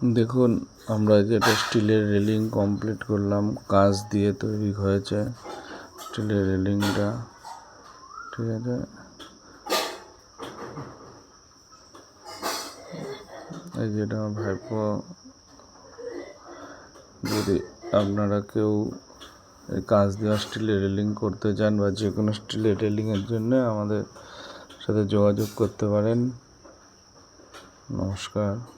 দেখুন, আমরা যেটা স্টিলের রেলিং কমপ্লিট করলাম, কাঁচ দিয়ে তৈরি হয়েছে স্টিলের রেলিংটা, ঠিক আছে। এই যেটা আমার ভাইপো, যদি আপনারা কেউ এই কাঁচ দেওয়া স্টিলের রেলিং করতে চান বা যে কোনো স্টিলের রেলিংয়ের জন্য আমাদের সাথে যোগাযোগ করতে পারেন। নমস্কার।